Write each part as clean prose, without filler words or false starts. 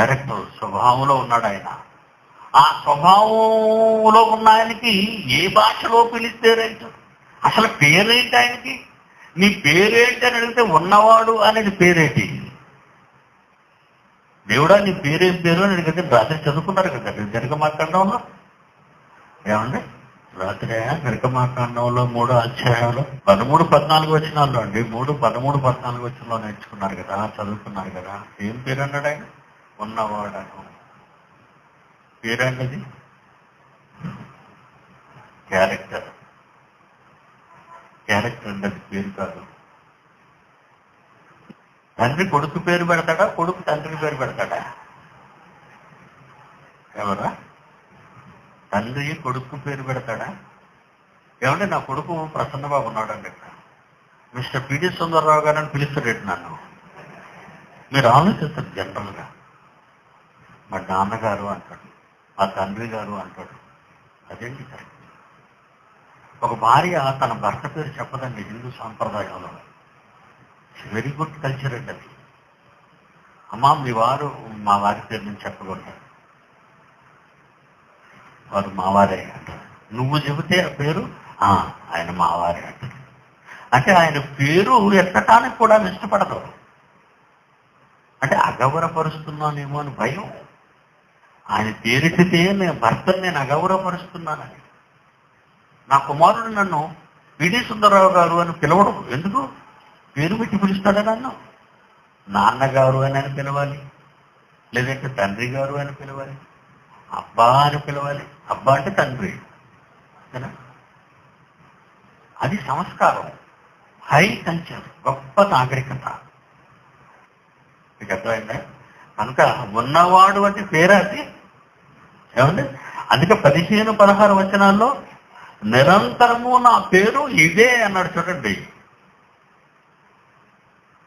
Character, స్వభావంలో ఉన్నాడు ఆయన. ఆ స్వభావంలో ఉన్న ఆయనకి ఏ భాషలో పిలిస్తేరేంటి? అసలు పేరేంటి ఆయనకి? నీ పేరేంటి అని అడిగితే ఉన్నవాడు అనేది పేరేంటి? దేవుడా నీ పేరేం పేరు అని అడిగితే రాత్రి చదువుకున్నారు కదా నిర్గమాకాండంలో. ఏమండి రాత్రి నిర్గమాకాండంలో 3 అధ్యాయంలో 13, 14 వచనాల్లో అండి, 3, 13, 14 వచనంలో నేర్చుకున్నారు కదా, చదువుకున్నారు కదా. ఏం పేరు అన్నాడు ఆయన? ఉన్నవాడను. పేరన్నది క్యారెక్టర్. క్యారెక్టర్ అన్నది పేరు కాదు. తండ్రి కొడుకు పేరు పెడతాడా? కొడుకు తండ్రి పేరు పెడతాడా? ఎవరా? తండ్రి కొడుకు పేరు పెడతాడా? ఏమంటే నా కొడుకు ప్రసన్నబాబు ఉన్నాడండి, మిస్టర్ పిడి సుందరరావు గారు అని పిలుస్తాడు నన్ను. మీరు ఆలోచిస్తారు జనరల్గా. మా నాన్నగారు అంటాడు, మా తండ్రి గారు అంటాడు. అదేంటి కరెక్ట్? ఒక భార్య తన భర్త పేరు చెప్పదండి హిందూ సాంప్రదాయంలో. వెరీ గుడ్ కల్చర్ అండి అది. అమ్మా మీ వారు మా వారి పేరు నుంచి చెప్పకూడదు, వారు మావారే అంటారు. నువ్వు చెబితే ఆ పేరు ఆయన మావారే అంటారు. అంటే ఆయన పేరు ఎత్తటానికి కూడా ఇష్టపడదు. అంటే అగౌరవపరుస్తున్నానేమో అని భయం. ఆయన పేరెత్తితే నేను భర్తను నేను అగౌరవపరుస్తున్నానని. నా కుమారుడు నన్ను పిడి సుందరరావు గారు అని పిలవడం ఎందుకు? పేరు పెట్టి పిలుస్తాడా నన్ను? నాన్నగారు అని పిలవాలి, లేదంటే తండ్రి గారు అని పిలవాలి, అబ్బా అని పిలవాలి. అబ్బా అంటే తండ్రి, అది సంస్కారం, హై కల్చర్, గొప్ప నాగరికత. మీకు అర్థమైందా? కనుక ఉన్నవాడు అంటే పేరు అది. ఏమండి? అందుకే 15, 16 వచనాల్లో నిరంతరము నా పేరు ఇదే అన్నాడు. చూడండి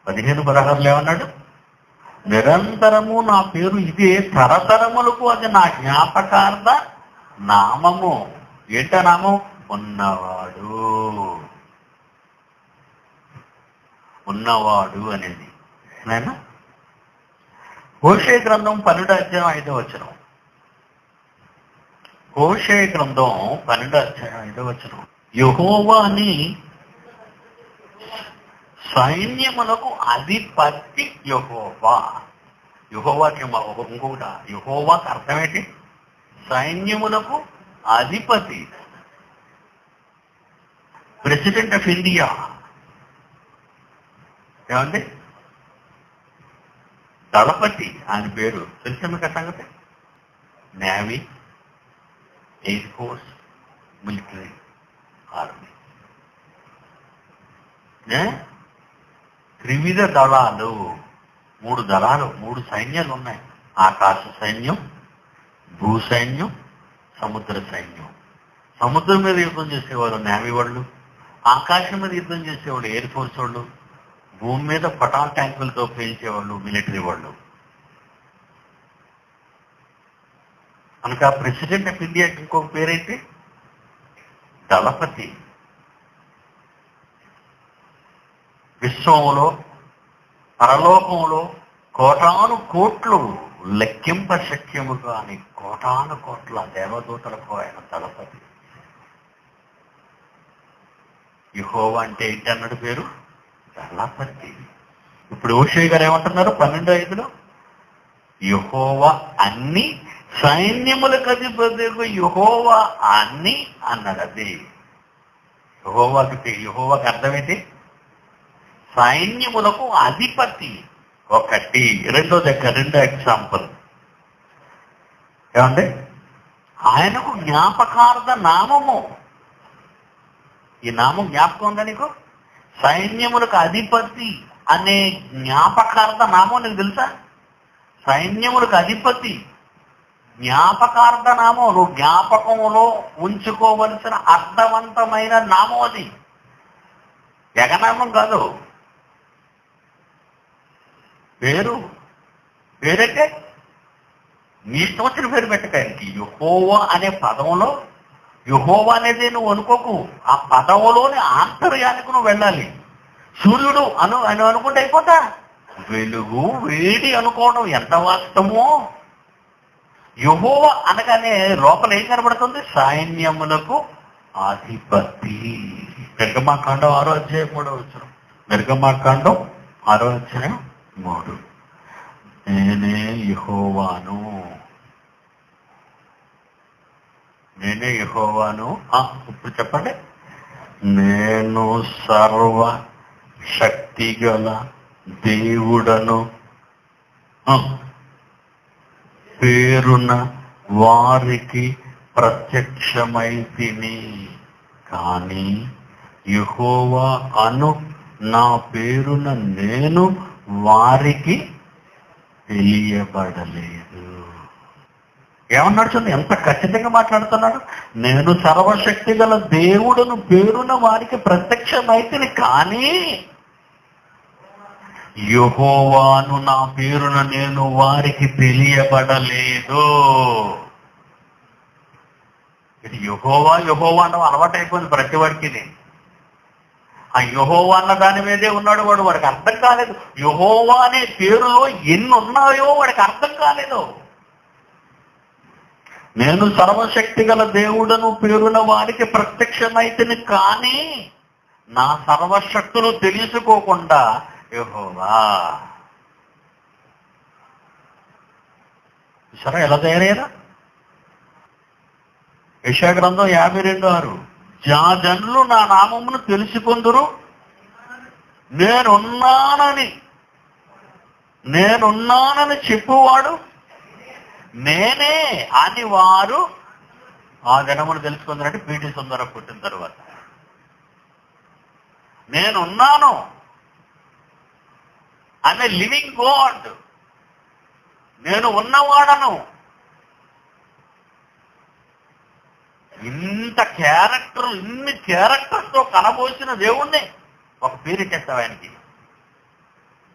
15, 16 ఏమన్నాడు? నిరంతరము నా పేరు ఇదే, తరతరములకు అది నా జ్ఞాపకార్థ నామము. ఏంట నామం? ఉన్నవాడు. ఉన్నవాడు అనేది నేనా? హోషేయ గ్రంథం 12 అధ్యాయం 5వ వచనం. హోషేయ గ్రంథం 12 అధ్యాయం 5వ వచనం. యెహోవా అని సైన్యములకు అధిపతి యెహోవా. యెహోవాకి ఇంకొకట, యెహోవాకి అర్థం ఏంటి? సైన్యములకు అధిపతి. President of India. ఏమండి? దళపతి ఆయన పేరు. తెలుసా మీకు ఆ సంగతి? Navy, air force, military, army. త్రివిధ దళాలు, 3 దళాలు, 3 సైన్యాలు ఉన్నాయి. ఆకాశ సైన్యం, భూ సైన్యం, సముద్ర సైన్యం. సముద్రం మీద యుద్ధం చేసేవాళ్ళు నేవీ వాళ్ళు, ఆకాశం మీద యుద్ధం చేసేవాళ్ళు ఎయిర్ ఫోర్స్ వాళ్ళు, భూమి మీద పటాన్ ట్యాంకులతో పేల్చేవాళ్ళు మిలిటరీ వాళ్ళు. కనుక ప్రెసిడెంట్ ఆఫ్ ఇండియాకి ఇంకొక పేరేంటి? దళపతి. విశ్వంలో, పరలోకంలో కోటాను కోట్లు, లెక్కింప శక్యము కాని కోటాను కోట్ల దేవదూతలకు ఆయన దళపతి. యెహోవా అంటే ఏంటి అన్నాడు పేరు? దళపతి. ఇప్పుడు హోషేయ గారు ఏమంటున్నారు 12:5లో? యెహోవా అన్ని సైన్యములకు అధిపతికు యెహోవా అన్ని అన్నాడు. అది యెహోవాకి అర్థమేంటి? సైన్యములకు అధిపతి. ఒకటి. రెండో ఎగ్జాంపుల్ ఏమండి? ఆయనకు జ్ఞాపకార్థ నామము. ఈ నామం జ్ఞాపకం ఉందా నీకు? సైన్యములకు అధిపతి అనే జ్ఞాపకార్థ నామం నీకు తెలుసా? సైన్యములకు అధిపతి జ్ఞాపకార్థ నామం. నువ్వు జ్ఞాపకంలో ఉంచుకోవలసిన అర్థవంతమైన నామం అది. ఎగనామం కాదు. పేరంటే నీ ఇష్టం వచ్చిన పేరు పెట్టకాయనికి. యెహోవా అనే పదంలో యెహోవా అనేది నువ్వు అనుకోకు. ఆ పదవులోని ఆంతర్యానికి నువ్వు వెళ్ళాలి. సూర్యుడు అని అనుకుంటే అయిపోతా. వెలుగు వేడి అనుకోవడం ఎంత వాస్తవమో. యెహోవా అనగానే లోపల ఏం కనబడుతుంది? సైన్యములకు అధిపతి. నిర్గమాకాండం 6:3. నిర్గమాకాండం 6:3. నేనే యెహోవాను, నేనే యెహోవాను. ఇప్పుడు చెప్పండి. నేను సర్వ శక్తిగల దేవుడను, పేరున వారికి ప్రత్యక్షమైతిని. కానీ యెహోవా అను నా పేరున నేను వారికి తెలియబడలేదు. ఏమన్నాడు చూడండి, ఎంత ఖచ్చితంగా మాట్లాడుతున్నాడు. నేను సర్వశక్తి గల దేవుడును, పేరున వారికి ప్రత్యక్షమైతిని, కానీ యెహోవాను నా పేరున నేను వారికి తెలియబడలేదు. ఇది యెహోవా యెహోవా అన్న అలవాటు అయిపోయింది ప్రతి వాడికి. ఆ యెహోవా అన్న దాని మీదే ఉన్నాడు వాడు. వాడికి అర్థం కాలేదు యెహోవా అనే పేరులో ఎన్ని ఉన్నాయో వాడికి అర్థం కాలేదు. నేను సర్వశక్తి గల దేవుడను, పేరున వారికి ప్రత్యక్షమైతిని, కానీ నా సర్వశక్తులు తెలుసుకోకుండా యెహోవా. సరే ఎలా తయారయ్యారా? యెషయా గ్రంథం 52:6. జనులు నా నామమును తెలుసుకొందురు, నేనున్నానని చెప్పువాడు నేనే అని వారు ఆ దినమును తెలుసుకుందరంటే పీటీ సుందరం పుట్టిన తర్వాత. నేనున్నాను అనే లివింగ్ గాడ్, నేను ఉన్నవాడను. ఇన్ని క్యారెక్టర్స్ తో కనబోసిన దేవుణ్ణి ఒక పేరు ఇచ్చేస్తావు ఆయనకి.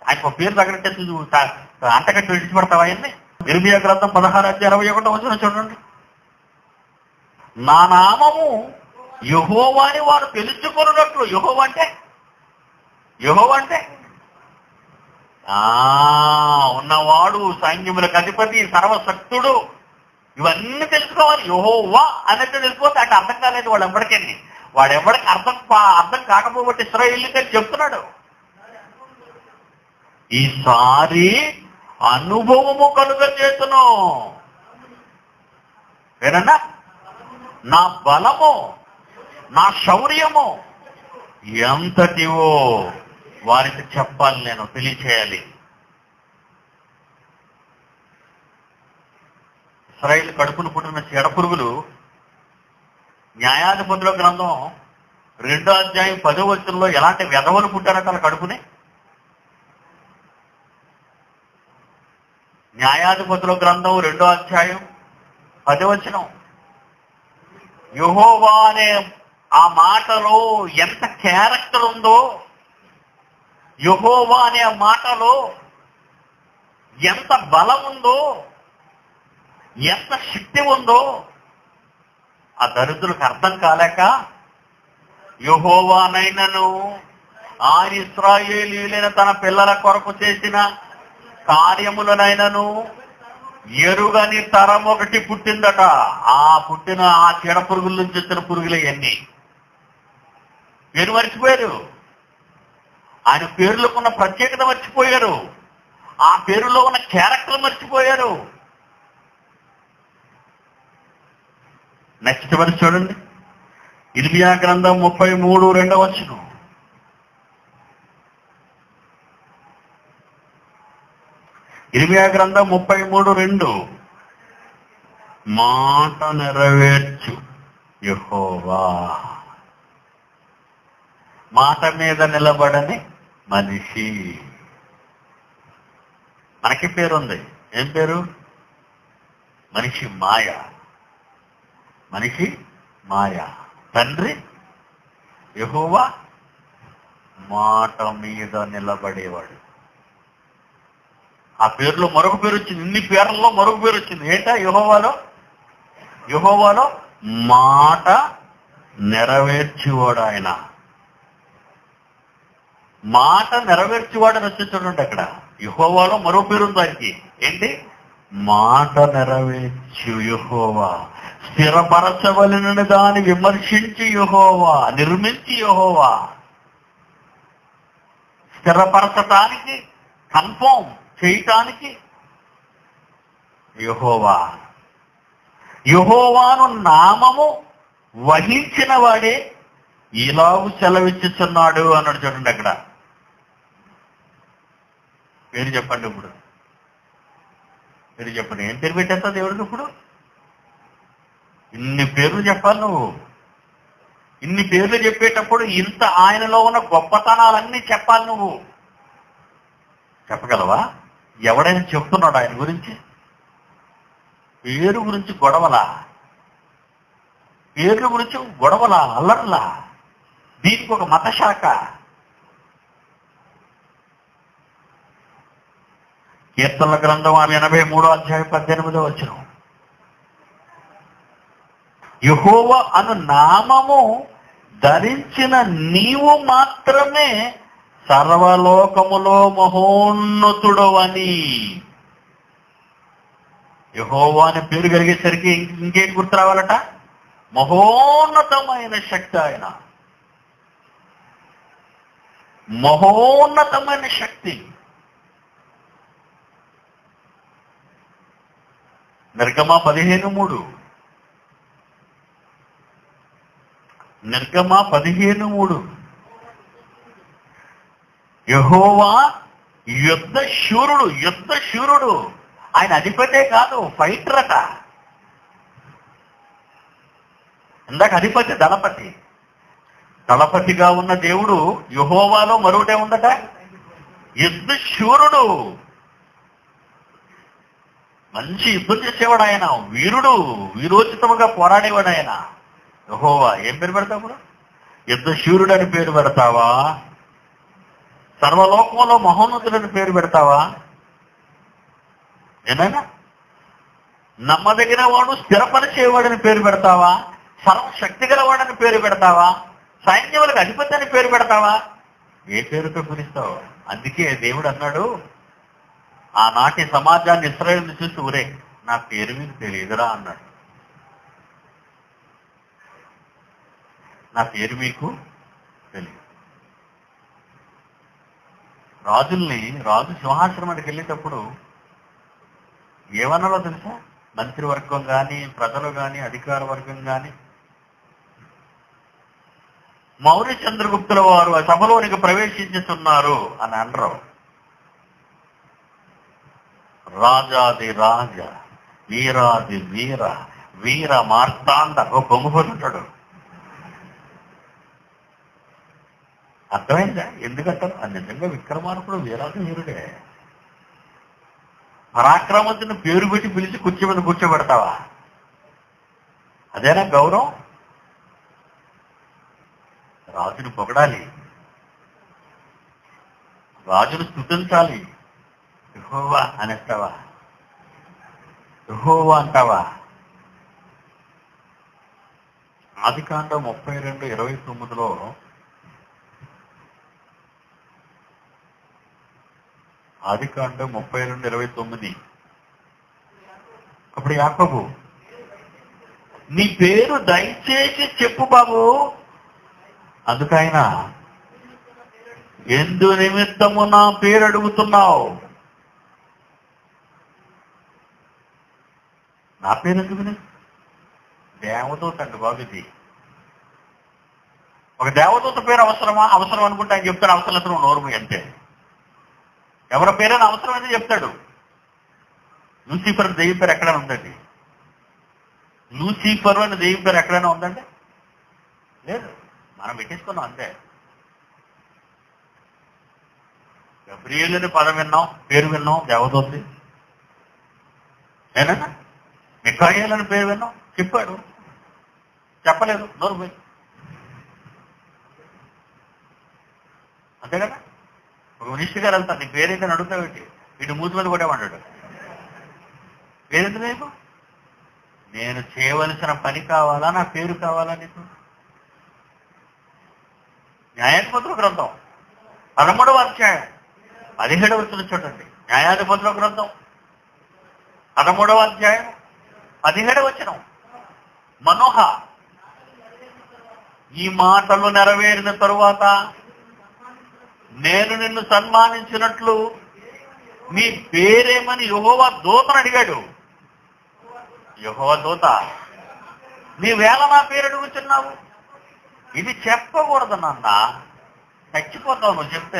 ఆయనకు ఒక పేరు తగ్గట్టు అంతకట్టు విడిచిపెడతావు ఆయన్ని. ఇర్మియా గ్రంథం 16:21 చూడండి. నా నామము యెహోవా అని వారు తెలుసుకొనున్నట్లు. యెహోవా అంటే ఉన్నవాడు, సైన్యములకు అధిపతి, సర్వశక్తుడు, ఇవన్నీ తెలుసుకోవాలి. యెహోవా అనేది తెలిసిపోతే అంటే అర్థం కాలేదు వాడు ఎవరికని. వాడెవడికి అర్థం కాకపోతే ఇశ్రాయేలీయులకి చెప్తున్నాడు. ఈసారి అనుభవము కలుగజేతును. ఏనన్నా నా బలము, నా శౌర్యము ఎంతటివో వారికి చెప్పాలి, నేను తెలియచేయాలి. ఇశ్రాయేలు కడుపును పుట్టిన చీడపురుగులు న్యాయాధిపతుల గ్రంథం 2:10 ఎలాంటి వెధవలు పుట్టారట వాళ్ళ కడుపుని. న్యాయాధిపతుల గ్రంథం 2:10 యెహోవా అనే ఆ మాటలో ఎంత క్యారెక్టర్ ఉందో, యెహోవా అనే మాటలో ఎంత బలం ఉందో, ఎంత శక్తి ఉందో ఆ దరిద్రులకు అర్థం కాలేక యెహోవానైనను ఆ ఇశ్రాయేలీయులైన తన పిల్లల కొరకు చేసిన కార్యములనైనను ఎరుగని తరం ఒకటి పుట్టిందట. పుట్టిన ఆ చీడ పురుగుల నుంచి వచ్చిన పురుగులే అన్ని. పేరు మర్చిపోయారు, ఆయన పేరులో ఉన్న ప్రత్యేకత మర్చిపోయారు, ఆ పేరులో ఉన్న క్యారెక్టర్ మర్చిపోయారు. నెక్స్ట్ వరకు చూడండి. ఇర్మియా గ్రంథం 33:2. ఇర్మియా గ్రంథం 33:2. మాట నెరవేర్చు యెహోవా, మాట మీద నిలబడని మనిషి. మనకి పేరుంది. ఏం పేరు? మనిషి మాయ. మనిషి మాయ. తండ్రి యెహోవా మాట మీద నిలబడేవాడు. ఆ పేరులో మరొక పేరు వచ్చింది. ఇన్ని పేర్లలో మరొక పేరు వచ్చింది. ఏంటా? యెహోవాలో మాట నెరవేర్చేవాడు ఆయన. మాట నెరవేర్చేవాడని వచ్చి చూడండి అక్కడ. యెహోవాలో మరో పేరు ఉంది దానికి. ఏంటి? మాట నెరవేర్చు యెహోవా, స్థిరపరచవలెనని దాన్ని విమర్శించి యెహోవా, నిర్మించి యెహోవా. స్థిరపరచటానికి, కన్ఫర్మ్ చేయటానికి యెహోవా. యెహోవాను నామము వహించిన వాడే ఇలాగు సెలవిచ్చుచున్నాడు అన్నాడు. చూడండి అక్కడ. పేరు చెప్పండి ఇప్పుడు. పేరు చెప్పండి. ఏం పేరు పెట్టేస్తావు దేవుడికి ఇప్పుడు? ఇన్ని పేర్లు చెప్పాలి నువ్వు. ఇన్ని పేర్లు చెప్పేటప్పుడు ఇంత ఆయనలో ఉన్న గొప్పతనాలన్నీ చెప్పాలి నువ్వు. చెప్పగలవా? ఎవడైనా చెప్తున్నాడు ఆయన గురించి? పేరు గురించి గొడవలా? పేర్ల గురించి గొడవలా, అల్లర్లా? దీనికి ఒక మత శాఖ. కీర్తనల గ్రంథం 83:18 యెహోవా అను నామము ధరించిన నీవు మాత్రమే సర్వలోకములో మహోన్నతుడవని. యెహోవా అనే పేరు కలిగేసరికి ఇంకేంటి గుర్తు రావాలట? మహోన్నతమైన శక్తి ఆయన. మహోన్నతమైన శక్తి. నిర్గమ 15:3. నిర్గమ 15:3. యెహోవా యుద్ధ శూరుడు. యుద్ధ శూరుడు. ఆయన అధిపతే కాదు, ఫైటర్ అట. ఇందాక అధిపతి, దళపతి. దళపతిగా ఉన్న దేవుడు యెహోవాలో మరొకటే ఉందట, యుద్ధ శూరుడు. మంచి యుద్ధం చేసేవాడు ఆయన. వీరుడు, వీరోచితముగా పోరాడేవాడు ఆయన యెహోవా. ఏం పేరు పెడతావు? యుద్ధ శూరుడు అని పేరు పెడతావా? సర్వలోకంలో మహోన్నతుడని పేరు పెడతావా? ఏమైనా నమ్మదగిన వాడు, స్థిరపరిచేవాడని పేరు పెడతావా? సర్వశక్తి గలవాడని పేరు పెడతావా? సైన్యములకు అధిపతి అని పేరు పెడతావా? ఏ పేరుతో పిలుస్తావు? అందుకే దేవుడు అన్నాడు, ఆనాటి సమాజాన్ని, ఇశ్రాయేలును చూసి, ఊరే నా పేరు మీకు తెలియదురా అన్నాడు. నా పేరు మీకు తెలియదు. రాజు సింహాసనానికి వెళ్ళేటప్పుడు ఏమన్నాలో తెలుసా? మంత్రివర్గం కానీ, ప్రజలు కానీ, అధికార వర్గం కానీ, మౌర్య చంద్రగుప్తుల వారు ఆ సభలోనికి ప్రవేశించుతున్నారు అని అనరు. రాజాది రాజ, వీరాది వీర, వీర మార్తాండ, ఓ పొంగిపోతుంటాడు. అర్థమైందా? ఎందుకంటారు? అది నిజంగా విక్రమార్కుడు, వీరాది వీరుడే. పరాక్రమంతుని పేరు పెట్టి పిలిచి కుర్చీ మీద కూర్చోబెడతావా? అదేనా గౌరవం? రాజును పొగడాలి, రాజును స్తుతించాలి. యెహోవా అనేస్తావా? యెహోవా అంటావా? ఆదికాండం 32:29 ఆదికాండం 32:29 అప్పుడు యాకోబు, నీ పేరు దయచేసి చెప్పు బాబు. అందుకైన ఎందు నిమిత్తము నా పేరు అడుగుతున్నావు? నా పేరు ఎందుకు? దేవదూత అండి బాబు ఇది. ఒక దేవదూత పేరు అవసరమా? అవసరం అనుకుంటే ఆయన చెప్తాడు, అవసరం లేదు నువ్వు నోరు అంటే. ఎవరి పేరైనా అవసరమైతే చెప్తాడు. లూసిఫర్ దెయ్యం పేరు ఎక్కడైనా ఉందండి? లూసిఫర్ అని దెయ్యం పేరు ఎక్కడైనా ఉందండి? లేదు, మనం పెట్టేసుకున్నాం అంతే. గబ్రియేలు అని పదం విన్నాం, పేరు విన్నాం, దేవదూత. ఏనా మిఖాయేలు అని పేరు విన్నాం, చెప్పాడు, చెప్పలేదు, నోరు పోయి. అంతే కదా? ఒక మినిస్టర్ గారు వెళ్తాను, నీ పేరైతే అడుగుతావు ఏంటి? వీటి మూతి మీద కూడా అంటాడు, పేరెంత నీకు? నేను చేయవలసిన పని కావాలా, నా పేరు కావాలా నీకు? న్యాయాధిపతుల గ్రంథం 13వ అధ్యాయం 17వ వచనం చూడండి. న్యాయాధిపతుల గ్రంథం 13వ అధ్యాయం 17వ వచనం. మనోహ, ఈ మాటలు నెరవేరిన తరువాత నేను నిన్ను సన్మానించినట్లు నీ పేరేమని యెహోవా దూతను అడిగాడు. యెహోవా దూత, నీవేళ నా పేరు అడుగుతున్నావు? ఇది చెప్పకూడదు నాన్న, చచ్చిపోతావు నువ్వు చెప్తే.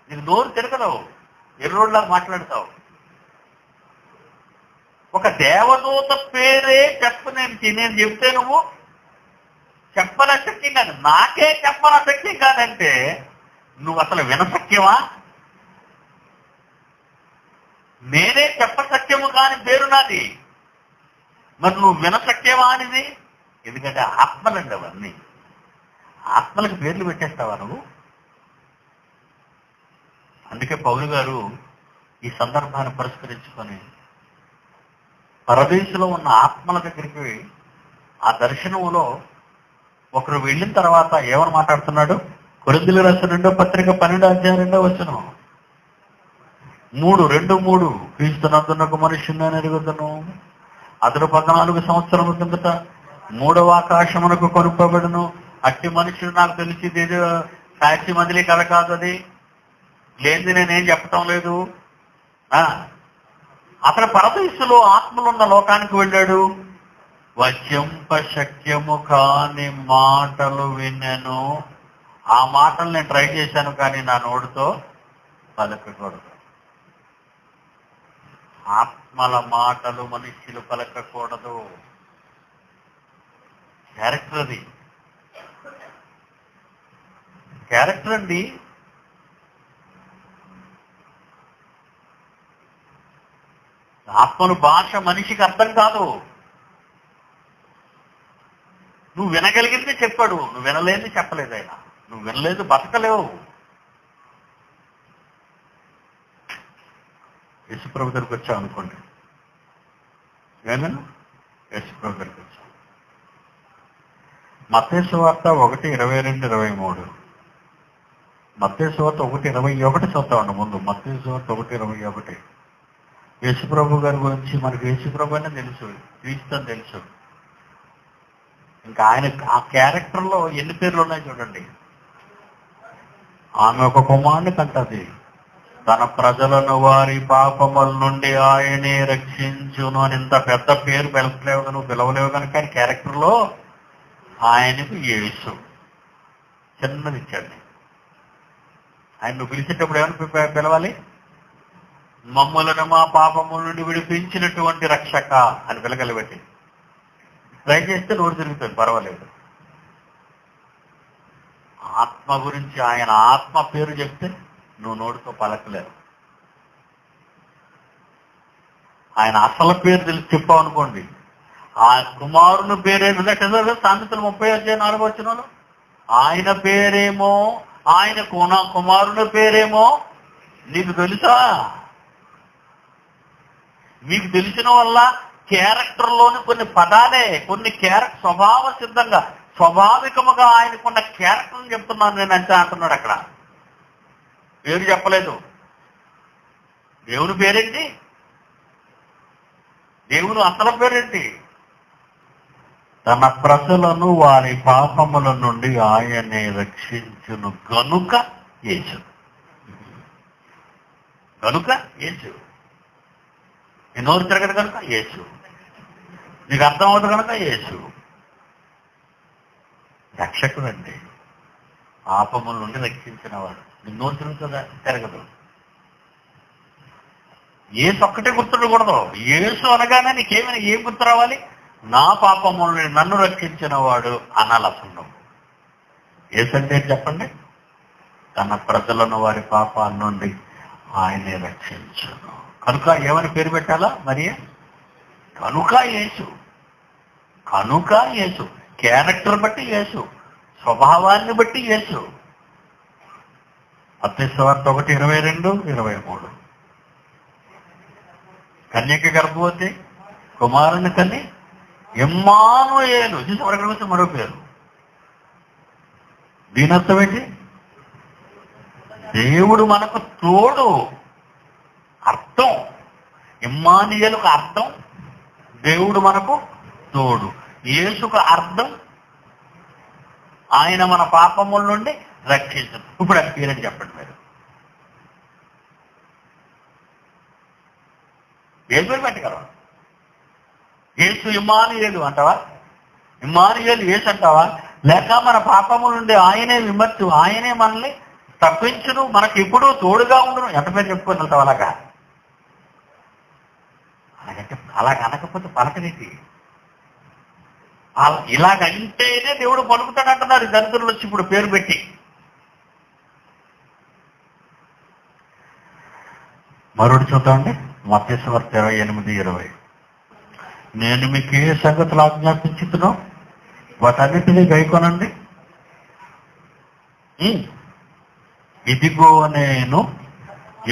నీకు నోరు తిరగదు, ఎర్రోళ్ళ మాట్లాడతావు. ఒక దేవదూత పేరే నేను చెప్తే నువ్వు చెప్పనశక్యం కాదు, నాకే చెప్పనశక్యం కాదంటే నువ్వు అసలు వినశక్యమా? నేనే చెప్పశక్యము కాని పేరు నాది, మరి నువ్వు వినశక్యమా అనేది? ఎందుకంటే ఆత్మలండి అవన్నీ. ఆత్మలకు పేర్లు పెట్టేస్తావా నువ్వు? అందుకే పౌలు గారు ఈ సందర్భాన్ని పురస్కరించుకొని పరదేశంలో ఉన్న ఆత్మల దగ్గరికి ఆ దర్శనంలో ఒకరు వెళ్ళిన తర్వాత ఏమని మాట్లాడుతున్నాడు? కొరింథీయులకు రాసిన 2వ పత్రిక 12వ అధ్యాయం 2వ వచనం. 3:2-3 క్రీస్తునందున్న మనుష్యుని ఎరుగుదును, అతడు 14 సంవత్సరముల కిందట 3వ ఆకాశమునకు కొనుక్కోబడును. అట్టి మనుషుడు నాకు తెలిసి సాక్షి మందిలి కథ కాదు, అది లేనిది నేనేం చెప్పటం లేదు. అతను పరదేశంలో ఆత్మలున్న లోకానికి వెళ్ళాడు. వశంప శక్యము కాని మాటలు వినెను. ఆ మాటలు నేను ట్రై చేశాను, కానీ నా నోటితో పలకకూడదు. ఆత్మల మాటలు మనుష్యులు పలకకూడదు. క్యారెక్టర్ అది, క్యారెక్టర్ అండి. ఆత్మను భాష మనిషికి అర్థం కాదు. నువ్వు వినగలిగింది చెప్పాడు, నువ్వు వినలేని చెప్పలేదు ఆయన. నువ్వు వినలేదు బతకలేవు. యేసుప్రభు దగ్గరికి వచ్చావు అనుకోండి, ఏమన్నా యేసుప్రభు దగ్గరికి వచ్చావు. మత్తయి సువార్త 1:22-23. మత్తయి సువార్త 1:21 చదువుతామండి ముందు. మత్తయి సువార్త 1:21. యేసుప్రభు గారి గురించి మనకి యేసుప్రభు అనే తెలుసు, క్రీస్తు అని తెలుసు. ఇంకా ఆయన ఆ క్యారెక్టర్లో ఎన్ని పేర్లు ఉన్నాయి చూడండి. ఆమె ఒక కుమారుని కంటది, తన ప్రజలను వారి పాపముల నుండి ఆయనే రక్షించును అని. ఇంత పెద్ద పేరు పిలవలేవు, నువ్వు పిలవలేవు కనుక ఆయన క్యారెక్టర్లో ఆయనకు యేసు చిన్నది ఇచ్చాడు. ఆయన నువ్వు పిలిచేటప్పుడు ఏమని పిలవాలి? మమ్ములను మా పాపముల నుండి విడిపించినటువంటి రక్షక అని పిలగలిబెట్టి ట్రై చేస్తే నోరు తిరుగుతుంది, పర్వాలేదు. ఆత్మ గురించి ఆయన ఆత్మ పేరు చెప్తే నువ్వు నోటితో పలకలేవు. ఆయన అసలు పేరు తెలిసి చెప్పావు అనుకోండి, ఆ కుమారుని పేరేంటే సామెతలు 30:4 ఆయన పేరేమో, ఆయన కుమారుని పేరేమో నీకు తెలుసా? మీకు తెలిసిన వల్ల క్యారెక్టర్లోని కొన్ని పదాలే, కొన్ని స్వభావ సిద్ధంగా స్వాభావికముగా ఆయనకున్న క్యారెక్టర్ని చెప్తున్నాను నేను అంటే అంటున్నాడు. అక్కడ పేరు చెప్పలేదు. దేవుని పేరేంటి? దేవుని అసలు పేరేంటి? తన ప్రజలను వారి పాపముల నుండి ఆయనే రక్షించును గనుక యేసు. కనుక యేసు. నీ నోరు తిరగదు కనుక యేసు. నీకు అర్థం అవుతుంది కనుక యేసు. రక్షకుడు అండి, పాపముల నుండి రక్షించిన వాడు. నీ నోరు తిరుగుతుందా? తిరగదు. యేసు ఒక్కటే గుర్తుండకూడదు. యేసు అనగానే నీకేమైనా ఏం గుర్తు రావాలి? నా పాపముల నుండి నన్ను రక్షించిన వాడు అనాలి. అసలు యేసు అంటే చెప్పండి, తన ప్రజలను వారి పాపాల నుండి ఆయనే రక్షించును. కనుక ఏమని పేరు పెట్టాలా మరి? కనుక యేసు. కనుక యేసు. క్యారెక్టర్ బట్టి యేసు, స్వభావాన్ని బట్టి యేసు. మత్తయి సువార్త 1:22-23. కన్యక గర్భవతి, కుమారుని కని ఇమ్మానుయేలు. చూసి మరొకటి మరో పేరు. దీని అర్థం ఏంటి? దేవుడు మనకు తోడు. అర్థం ఇమ్మానుయేలుకు అర్థం దేవుడు మనకు తోడు. యేసుకు అర్థం ఆయన మన పాపముల నుండి రక్షించదు. ఇప్పుడు అది పేరని చెప్పండి మీరు. ఏ పేరు పెట్టగలవా? యేసు ఇమ్మానుయేలు అంటావా? ఇమ్మానుయేలు యేసు అంటావా? లేక మన పాపముల నుండి ఆయనే విమర్శు, ఆయనే మనల్ని తప్పించును, మనకి ఎప్పుడూ తోడుగా ఉండును. ఎంత పేరు చెప్పుకొని వెళ్తావు అలాగా? అలాగంటే అలాగ అనకపోతే పలకనేది. ఇలాగంటేనే దేవుడు పలుకుతాడు అంటున్నారు దరిద్రులు వచ్చి ఇప్పుడు పేరు పెట్టి. మరొకటి చూద్దామండి, మత్తయి సువార్త 28:20. నేను మీకు ఏ సంగతులు ఆజ్ఞాపించుతున్నో వాటన్నిటినీ గైకొనండి. ఇదిగో నేను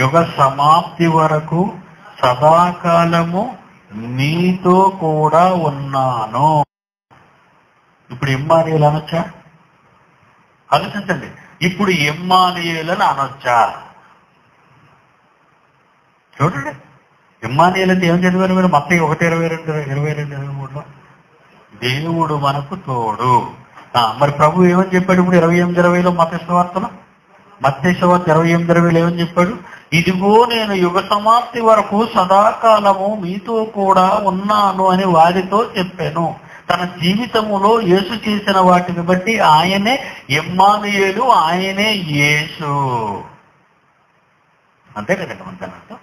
యుగ సమాప్తి వరకు సదాకాలము మీతో కూడా ఉన్నాను. ఇప్పుడు ఇమ్మానుయేలు అనొచ్చా? ఆలోచించండి. ఇప్పుడు ఇమ్మానుయేలు అని అనొచ్చా? చూడండి, ఇమ్మానుయేలు అంటే ఏం చదివారు మీరు? మత్తయి 1:22-23లో దేవుడు మనకు తోడు. మరి ప్రభు ఏమని చెప్పాడు ఇప్పుడు 28:20లో మత్తయి సువార్తలో? మత్తయి సువార్త 28:20లో ఏమని చెప్పాడు? ఇదిగో నేను యుగ సమాప్తి వరకు సదాకాలము మీతో కూడా ఉన్నాను అని వారితో చెప్పాను. తన జీవితములో యేసు చేసిన వాటిని బట్టి ఆయనే ఇమ్మానుయేలు, ఆయనే యేసు. అంతే కదండి మనకు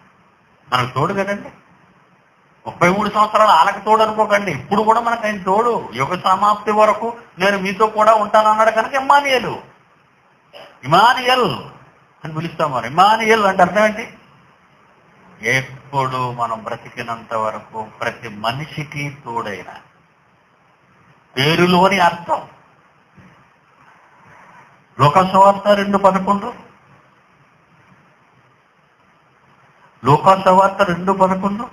మనకు తోడు కదండి. 33 సంవత్సరాలు ఆలకి తోడు అనుకోకండి, ఇప్పుడు కూడా మనకు ఆయన తోడు. యుగ సమాప్తి వరకు నేను మీతో కూడా ఉంటాను అన్నాడు కనుక ఇమ్మానుయేలు. ఇమానుయేల్ అని పిలుస్తాం. మరి ఇమానుయేల్ అంటే అర్థం ఏంటి? ఎప్పుడు మనం బ్రతికినంత వరకు ప్రతి మనిషికి తోడైన పేరులోని అర్థం. లోకాసు సువార్త 2:11. లోకాసు సువార్త 2:11.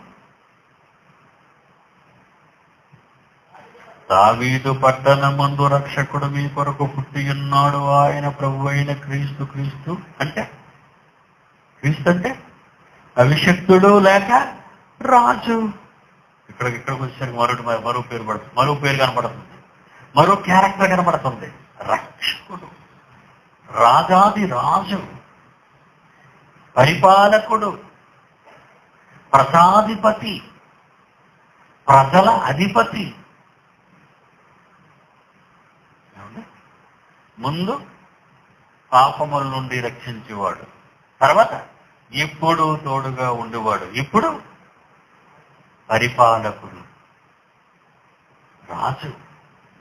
దావీదు పట్టణమందు రక్షకుడు మీ కొరకు పుట్టి ఉన్నాడు, ఆయన ప్రభు అయిన క్రీస్తు. క్రీస్తు అంటే అభిషక్తుడు లేక రాజు. ఇక్కడికి వచ్చేసరికి మరో పేరు పడుతుంది, మరో పేరు కనపడుతుంది, మరో క్యారెక్టర్ కనపడుతుంది. రక్షకుడు, రాజాది రాజు, పరిపాలకుడు, ప్రజాధిపతి, ప్రజల అధిపతి. ముందు పాపముల నుండి రక్షించేవాడు, తర్వాత ఎప్పుడు తోడుగా ఉండేవాడు, ఇప్పుడు పరిపాలకుడు, రాజు.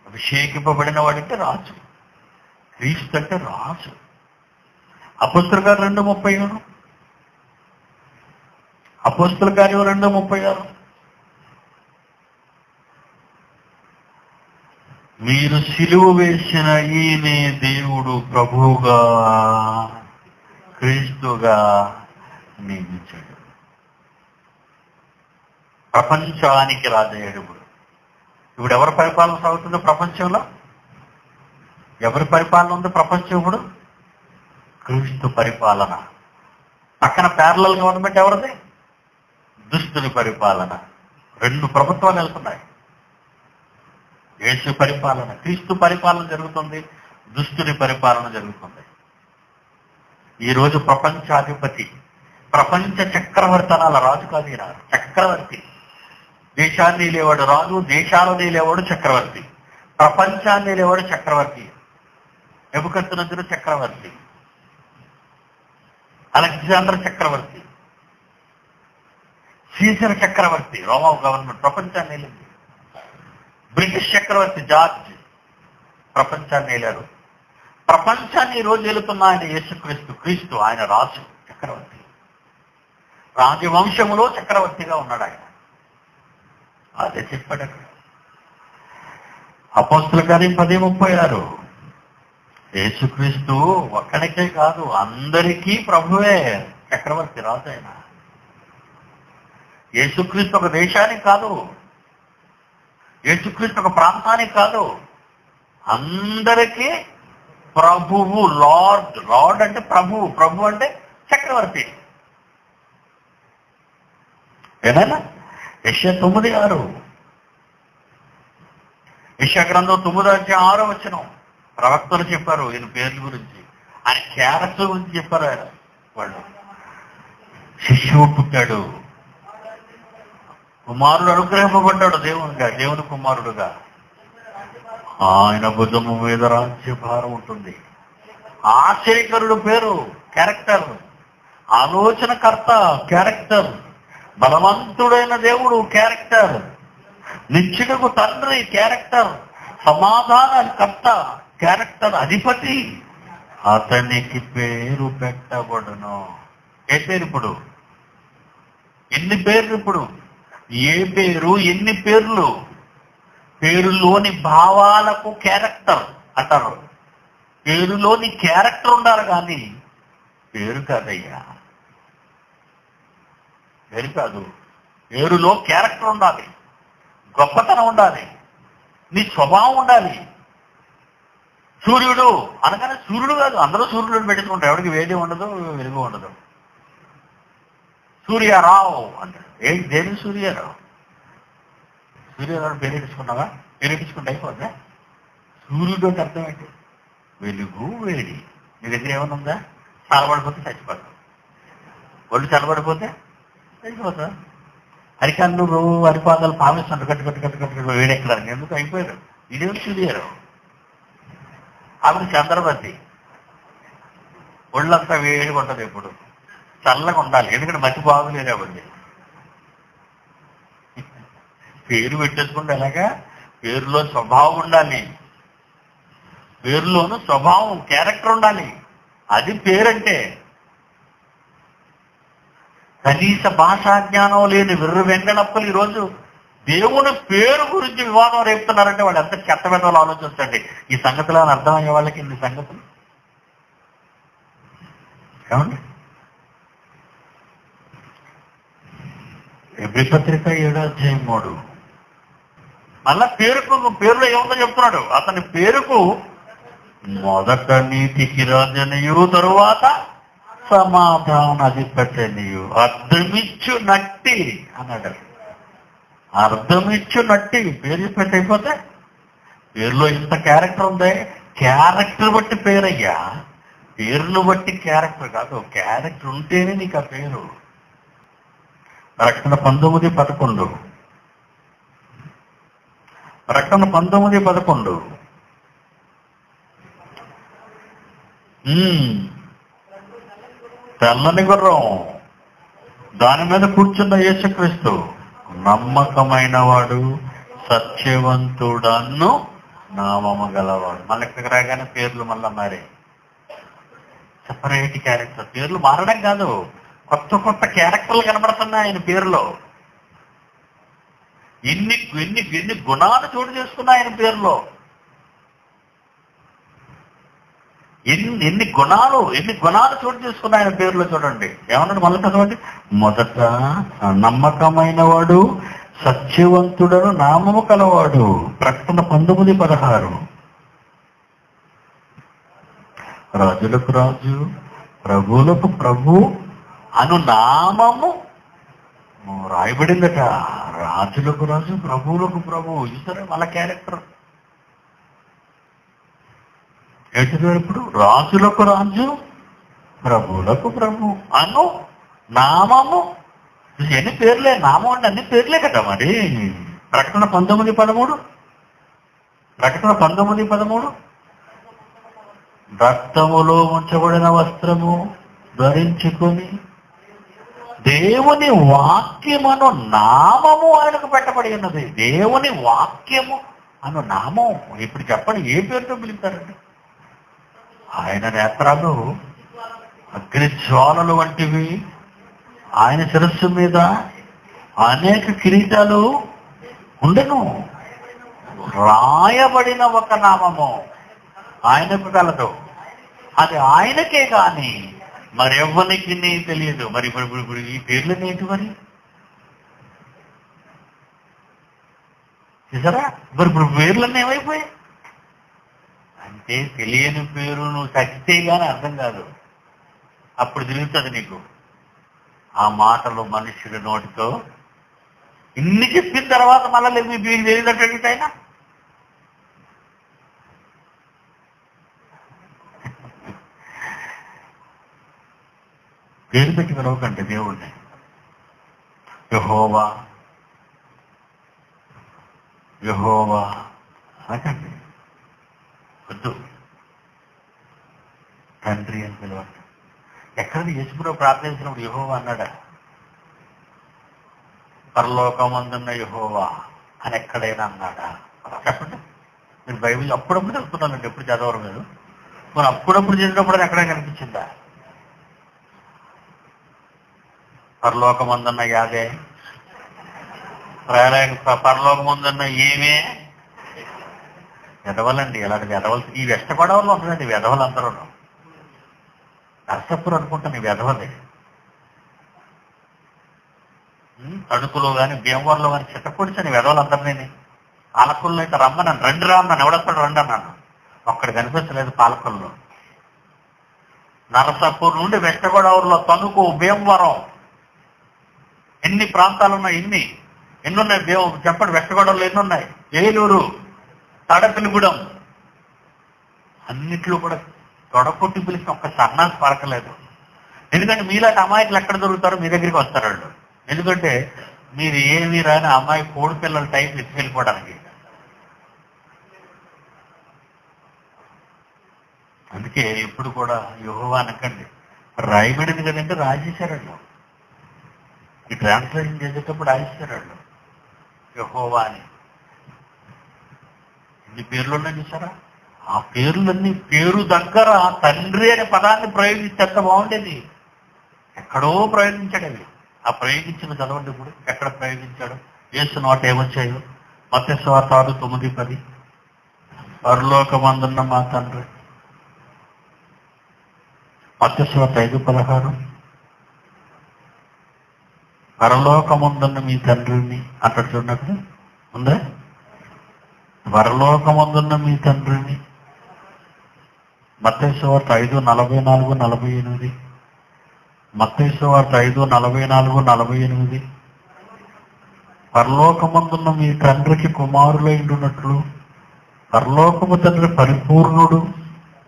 అభిషేకింపబడిన వాడంటే రాజు, క్రీస్తు అంటే రాజు. అపోస్తలుల కార్యం 2:36. అపోస్తలుల కార్యం 2:36. మీరు సిలువ వేసిన ఈయనే దేవుడు ప్రభువుగా క్రీస్తుగా నియమించాడు. ప్రపంచానికి రాజయ్యాడు. ఇప్పుడు ఎవరి పరిపాలన సాగుతుందో ప్రపంచంలో? ఎవరి పరిపాలన ఉంది ప్రపంచం ఇప్పుడు? క్రీస్తు పరిపాలన. పక్కన ప్యారలల్ గవర్నమెంట్ ఎవరిది? దుష్టుని పరిపాలన. 2 ప్రభుత్వాలు వెళ్తున్నాయి. యేసు పరిపాలన, క్రీస్తు పరిపాలన జరుగుతుంది, దుష్టుని పరిపాలన జరుగుతుంది. ఈరోజు ప్రపంచాధిపతి, ప్రపంచ చక్రవర్తి అనాల, రాజు కాదు ఈయన, చక్రవర్తి. దేశాన్ని లేవాడు రాజు, దేశాలను లేవాడు చక్రవర్తి, ప్రపంచాన్ని లేవాడు చక్రవర్తి. నెబుకద్నెజరు చక్రవర్తి, అలెగ్జాండర్ చక్రవర్తి, సీజర్ చక్రవర్తి, రోమా గవర్నమెంట్ ప్రపంచాన్ని వెళ్ళింది. బ్రిటిష్ చక్రవర్తి జార్జ్ ప్రపంచాన్ని వెళ్ళాడు. ప్రపంచాన్ని ఈ రోజు వెళుతున్న ఆయన యేసుక్రీస్తు. క్రీస్తు ఆయన రాజు, చక్రవర్తి, రాజవంశములో చక్రవర్తిగా ఉన్నాడు ఆయన. అదే చెప్పాడు అక్కడ. అపోస్తలుల కార్యం 10:36. యేసుక్రీస్తు ఒక్కడికే కాదు, అందరికీ ప్రభువే, చక్రవర్తి, రాజు ఆయన. యేసుక్రీస్తు ఒక దేశానికి కాదు, యేసుక్రీస్తు ఒక ప్రాంతానికి కాదు, అందరికీ ప్రభువు, లార్డ్. లార్డ్ అంటే ప్రభువు, ప్రభు అంటే చక్రవర్తి. ఏదైనా యెషయా 9:6, యెషయా గ్రంథం 9:6 ప్రవక్తలు చెప్పారు ఈయన పేర్ల గురించి, ఆయన క్యారెక్టర్ గురించి చెప్పారు. ఆయన వాళ్ళు శిశువు పుట్టాడు, కుమారుడు అనుగ్రహింపబడ్డాడు, దేవుని కుమారుడుగా. ఆయన భుజము మీద రాజ్యభారం ఉంటుంది. ఆశ్చర్యకరుడు పేరు, క్యారెక్టర్. ఆలోచనకర్త, క్యారెక్టర్. బలవంతుడైన దేవుడు, క్యారెక్టర్. నిత్యుడకు తండ్రి, క్యారెక్టర్. సమాధానకర్త, క్యారెక్టర్. అధిపతి, అతనికి పేరు పెట్టబడును. ఏ పేరు ఇప్పుడు? ఎన్ని పేర్లు ఇప్పుడు? ఏ పేరు, ఎన్ని పేర్లు? పేరులోని భావాలకు క్యారెక్టర్ అంటారు. పేరులోని క్యారెక్టర్ ఉండాలి కానీ పేరు కాదయ్యా, పేరు కాదు. పేరులో క్యారెక్టర్ ఉండాలి, గొప్పతనం ఉండాలి, నీ స్వభావం ఉండాలి. సూర్యుడు అనగానే సూర్యుడు కాదు, అందరూ సూర్యుడు పెట్టుకుంటారు, ఎవరికి వేడి ఉండదు, వెలుగు ఉండదు. సూర్యారావు అంటారు. ఏంటి దేని సూర్యారావు? సూర్యారావు పేరు ఇచ్చుకున్నావా? పేరు ఇచ్చుకుంటే అయిపోద్దా? సూర్యుడు అంటే అర్థం ఏంటి? వెలుగు, వేడి. నీ దగ్గర ఏమైనా ఉందా? చల్లబడిపోతే చచ్చిపోతావు, ఒళ్ళు చల్లబడిపోతే చచ్చిపోతా. అరికాళ్ళు అరిపాదాలు పామిస్తుంటారు, కట్టు కట్టు కట్టు కట్టు వేడెక్కడానికి. ఎందుకు? అయిపోయారు. ఇదేమి సూర్యారావు? ఆవిడ చంద్రవతి, ఒళ్ళంతా వేడిగా ఉంటుంది, ఎప్పుడు చల్లగా ఉండాలి, ఎందుకంటే మతి బాగులేదు ఆవిడ. పేరు పెట్టేసుకుంటే ఎలాగా? పేరులో స్వభావం ఉండాలి, పేరులోను స్వభావం, క్యారెక్టర్ ఉండాలి. అది పేరంటే. కనీస భాషా జ్ఞానం లేని విర్రు వెంకటప్పలు ఈరోజు దేవుని పేరు గురించి వివాదం రేపుతున్నారంటే వాళ్ళు ఎంత చెత్త వెదవలు ఆలోచించండి. ఈ సంగతులు అని అర్థమయ్యే వాళ్ళకి ఇన్ని సంగతులు ఏమండి? ఎబ్రీ పత్రిక 7:3 మళ్ళా పేరులో ఏముందో చెప్తున్నాడు. అతని పేరుకు మొదట నీతికి రాజనియు, తరువాత సమాధాన అధిపతినియు, అర్థమిచ్చు నట్టి అన్నాడు. అర్థమిచ్చు నట్టి పేరు పెట్టి అయిపోతే పేరులో ఇంత క్యారెక్టర్ ఉంది. క్యారెక్టర్ బట్టి పేరయ్యా, పేరును బట్టి క్యారెక్టర్ కాదు. క్యారెక్టర్ ఉంటేనే నీకు ఆ పేరు. ప్రకటన 19:11 ప్రకటన 19:11 తెల్లని గుర్రం, దాని మీద కూర్చున్న యేసుక్రీస్తు నమ్మకమైన వాడు, సత్యవంతుడను నామము గలవాడు. మళ్ళీ ఇక్కడికి రాగానే పేర్లు మళ్ళా మారే. Separate character. పేర్లు మారడం కాదు, కొత్త కొత్త క్యారెక్టర్లు కనబడుతున్నాయి ఆయన పేరులో. ఎన్ని ఎన్ని ఎన్ని గుణాలు చోటు చేసుకున్నాయి ఆయన పేరులో. ఎన్ని గుణాలు చోటు చేసుకున్నాయి ఆయన పేరులో. చూడండి ఏమన్నాడు మళ్ళీ చదవండి. మొదట నమ్మకమైన వాడు, సత్యవంతుడను నామము కలవాడు. ప్రకటన 19:16 రాజులకు రాజు, ప్రభువులకు ప్రభు అను నామము రాయబడిందట. రాజులకు రాజు, ప్రభువులకు ప్రభు. చూసారా వాళ్ళ క్యారెక్టర్ ఏంటిదో? ఇప్పుడు రాజులకు రాజు, ప్రభువులకు ప్రభు అను నామము. ఎన్ని పేర్లే, నామం అంటే అన్ని పేర్లే కదా మరి. ప్రకటన 19:13 ప్రకటన 19:13 రక్తములో ఉంచబడిన వస్త్రము ధరించుకొని దేవుని వాక్యమను నామము ఆయనకు పెట్టబడి ఉన్నది. దేవుని వాక్యము అను నామం. ఇప్పుడు చెప్పండి, ఏ పేరుతో పిలుస్తారండి? ఆయన నేత్రాలు అగ్ని జ్వాలలు వంటివి, ఆయన శిరస్సు మీద అనేక కిరీటాలు ఉండెను. రాయబడిన ఒక నామము ఆయనకు కలదు, అది ఆయనకే కానీ మరెవ్వరికి తెలియదు. మరి ఇప్పుడు ఈ పేర్లు ఏంటి మరి? చూసారా? మరి ఇప్పుడు పేర్లన్నీ ఏమైపోయాయి? అంటే తెలియని పేరు నువ్వు చచ్చితే గానీ అర్థం కాదు, అప్పుడు తిరుగుతుంది నీకు. ఆ మాటలు మనుషుడి నోటితో ఇన్ని చెప్పిన తర్వాత మళ్ళీ మీకు తెలియదట్టండి ఆయన. పేరు పెట్టి పిలవకండి దేవుణ్ణి. యెహోవా యెహోవా అనకండి, వద్దు. తండ్రి అని పిలవండి. ఎక్కడ యేసుప్రభువు ప్రార్థించినప్పుడు యెహోవా అన్నాడా? పరలోకమందున్న యెహోవా అని ఎక్కడైనా అన్నాడా? చెప్పండి. మీరు బైబిల్ అప్పుడప్పుడు చదువుతున్నానండి, ఎప్పుడు చదవరు మీరు. మరి అప్పుడప్పుడు చదివినప్పుడు ఎక్కడైనా కనిపించిందా? పరలోకమందున్న యాదే, పరలోకమందున్న ఏమే. వెధవలండి, ఇలాంటి వెధవలు ఈ వెష్టపడవల్లో ఉంటుందండి. వెధవలు అందరూ నర్సపురం అనుకుంటాను ఈ వెధవలే. తణుకులో కానీ భీమవరంలో కానీ చిట్టపొడిచని వెధవలందరినీ పాలకుల్లో అయితే రమ్మన్నాను, రండి రామ్మని ఎవడొస్తాడు రండి అన్నాను. ఒక్కడు కనిపించలేదు పాలకుల్లో. నరసాపూర్ నుండి వెస్ట్ గోదావరిలో తణుకు, భీమవరం, ఎన్ని ప్రాంతాలు ఉన్నాయి, ఎన్నున్నాయి చెప్పండి. వెస్ట్ గోదావరిలో ఎన్నున్నాయి? ఏలూరు, తడపిలిగూడెం, అన్నిట్లో కూడా తొడకొట్టి పిలిచిన ఒక్క సన్నాసి పలకలేదు. ఎందుకంటే మీలాంటి అమాయకులు ఎక్కడ దొరుకుతారో మీ దగ్గరికి వస్తారు వాళ్ళు. ఎందుకంటే మీరు ఏమీ రాని అమ్మాయి కోడి పిల్లల టైం ఎత్తుకెళ్ళిపోవడానికి. అందుకే ఎప్పుడు కూడా యెహోవా అనకండి. రాయబడింది కదంటే రాసేశారండి. ఈ ట్రాన్స్లేషన్ చేసేటప్పుడు రాసేశారండి యెహోవా అని. ఎన్ని పేర్లు ఉన్నాయి చూసారా? ఆ పేర్లన్నీ పేరు దగ్గర తండ్రి అనే పదాన్ని ప్రయోగిస్తే ఎంత బాగుండేది. ఎక్కడో ప్రయోగించాడు అవి. ఆ ప్రయోగించిన చదవండి. ఇప్పుడు ఎక్కడ ప్రయోగించాడు? యేసు నోట ఏమొచ్చాయో? మత్తయి సువార్త 6:9-10. పరలోకమందున్న మా తండ్రి. మత్తయి సువార్త 5:16. పరలోకమందున్న మీ తండ్రిని అక్కడ చూడనప్పుడు ఉందా? పరలోకమందున్న మీ తండ్రిని. మత్తయి సువార్త 5:44-48. మత్తయి సువార్త 5:44-48. పరలోకమందున్న మీ తండ్రికి కుమారులైండున్నట్లు పరలోకము తండ్రి పరిపూర్ణుడు.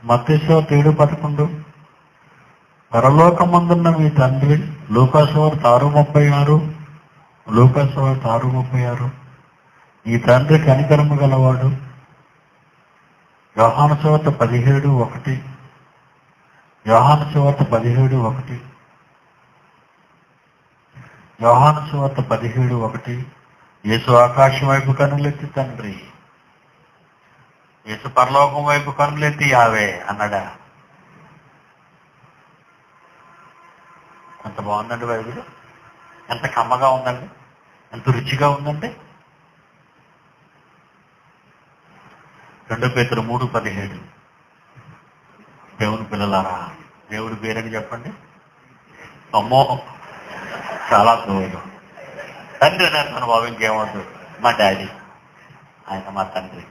మత్తయి సువార్త 7:11. పరలోకమందున్న మీ తండ్రి. లూకా సువార్త 6:36. లూకా సువార్త 6:36. ఈ తండ్రి కనికరము గలవాడు. యోహాను సువార్త 17:1. యోహాను సువార్త 17:1. యోహాను సువార్త 17:1. యేసు ఆకాశం వైపు కన్నులెత్తి తండ్రి. యేసు పరలోకం వైపు కన్నులెత్తి యావే అన్నాడా? ఎంత బాగుందండి బైబిల్. ఎంత కమ్మగా ఉందండి, ఎంత రుచిగా ఉందండి. 2 పేతురు 3:17. దేవుని పిల్లలారా, దేవుడి పేరని చెప్పండి. అమ్మో చాలా దూరం. తండ్రి అనేస్తున్నాను బాబు, ఇంకేమవుతు. మా డాడీ, ఆయన మా తండ్రి.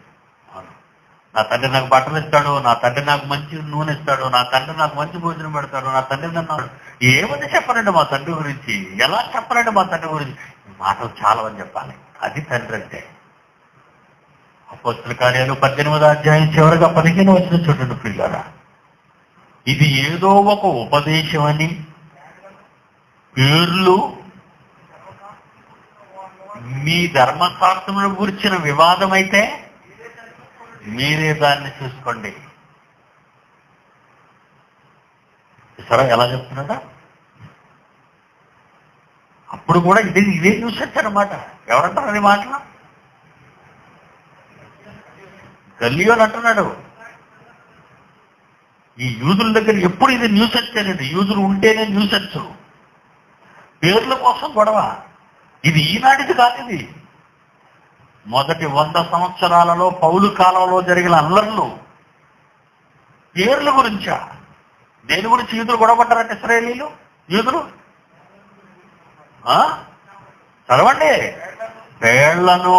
నా తండ్రి నాకు బట్టలు ఇస్తాడు, నా తండ్రి నాకు మంచి నూనె ఇస్తాడు, నా తండ్రి నాకు మంచి భోజనం పెడతాడు, నా తండ్రి నన్ను ఏమని చెప్పనండి మా తండ్రి గురించి, ఎలా చెప్పనండి మా తండ్రి గురించి. మాటలు చాలా అని చెప్పాలి. అది తండ్రి అంటే. అపోస్తల కార్యాలు 18వ అధ్యాయం చివరిగా 15 వచ్చిన చూడండి పిల్లరా. ఇది ఏదో ఒక ఉపదేశం అని పేర్లు మీ ధర్మశాస్త్రమును గురించిన వివాదం అయితే మీరే దాన్ని చూసుకోండి. సరే ఎలా చెప్తున్నాడా? అప్పుడు కూడా ఇదే చూసొచ్చారన్నమాట. ఎవరంటారు అది మాటలు? గల్లియోని అంటున్నాడు. ఈ యూదుల దగ్గర ఎప్పుడు ఇది న్యూస్ వచ్చానండి. యూదులు ఉంటేనే న్యూస్ వచ్చు. పేర్ల కోసం గొడవ. ఇది ఈనాటిది కాదు. ఇది మొదటి 100 సంవత్సరాలలో పౌలు కాలంలో జరిగిన అల్లర్లు. పేర్ల గురించా? దేని గురించి యూదులు గొడవపడ్డారంటే ఇశ్రాయేలీలు యూదులు? చదవండి. పేర్లను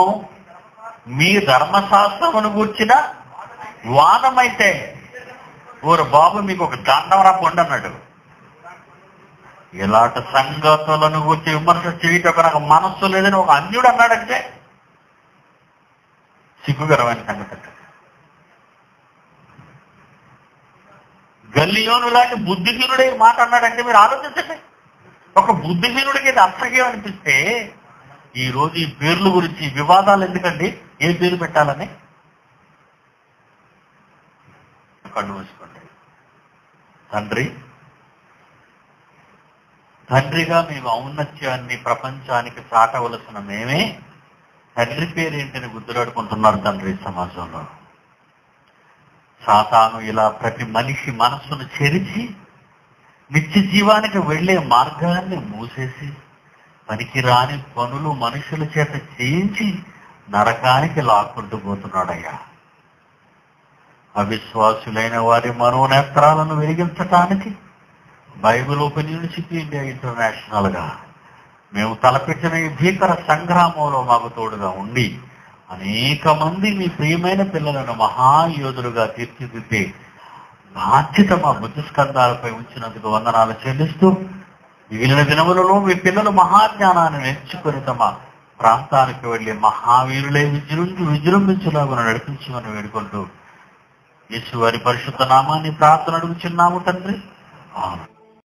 మీ ధర్మశాస్త్రమును గూర్చిన వాదమైతే ఊరు బాబు మీకు ఒక దండవరా పొండి అన్నాడు. ఇలాంటి సంగతులను గురించి విమర్శ చేయటం నాకు మనస్సు లేదని ఒక అన్యుడు అన్నాడంటే సిగ్గుకరమైన సంగతి. గల్లియోను లాంటి బుద్ధిహీనుడే మాట అన్నాడంటే మీరు ఆలోచించండి. ఒక బుద్ధిహీనుడికి ఇది అసహ్యం అనిపిస్తే ఈ రోజు ఈ పేర్ల గురించి వివాదాలు ఎందుకండి? ఏ పేరు పెట్టాలని కళ్ళు మూసుకోండి. తండ్రిగా మేము ఔన్నత్యాన్ని ప్రపంచానికి చాటవలసిన మేమే తండ్రి పేరేంటని గుర్తులాడుకుంటున్నారు తండ్రి సమాజంలో. సాతాను ఇలా ప్రతి మనిషి మనస్సును చెరిచి నిత్య జీవానికి వెళ్లే మార్గాన్ని మూసేసి పనికిరాని పనులు మనుషుల చేత చేయించి నరకానికి లాక్కుంటూ పోతున్నాడయ్యా. అవిశ్వాసులైన వారి మనోనేత్రాలను వెలిగించటానికి Bible open university India international గా మేము తలపెట్టిన ఈ భీకర సంగ్రామంలో మాకు తోడుగా ఉండి అనేక మంది మీ ప్రియమైన పిల్లలను మహాయోధులుగా తీర్చిదిద్దే బాధ్యత మా బుద్ధి స్కంధాలపై ఉంచినందుకు వందనాలు చెల్లిస్తూ మిగిలిన దినములలో మీ పిల్లలు మహాజ్ఞానాన్ని నేర్చుకుని తమ ప్రాంతానికి వెళ్లి మహావీరులై విజృంభించులాగా నడిపించమని వేడుకుంటూ యేసు వారి పరిశుద్ధ నామాన్ని ప్రార్థన అడుగుచున్నాము తండ్రి. ఆమేన్.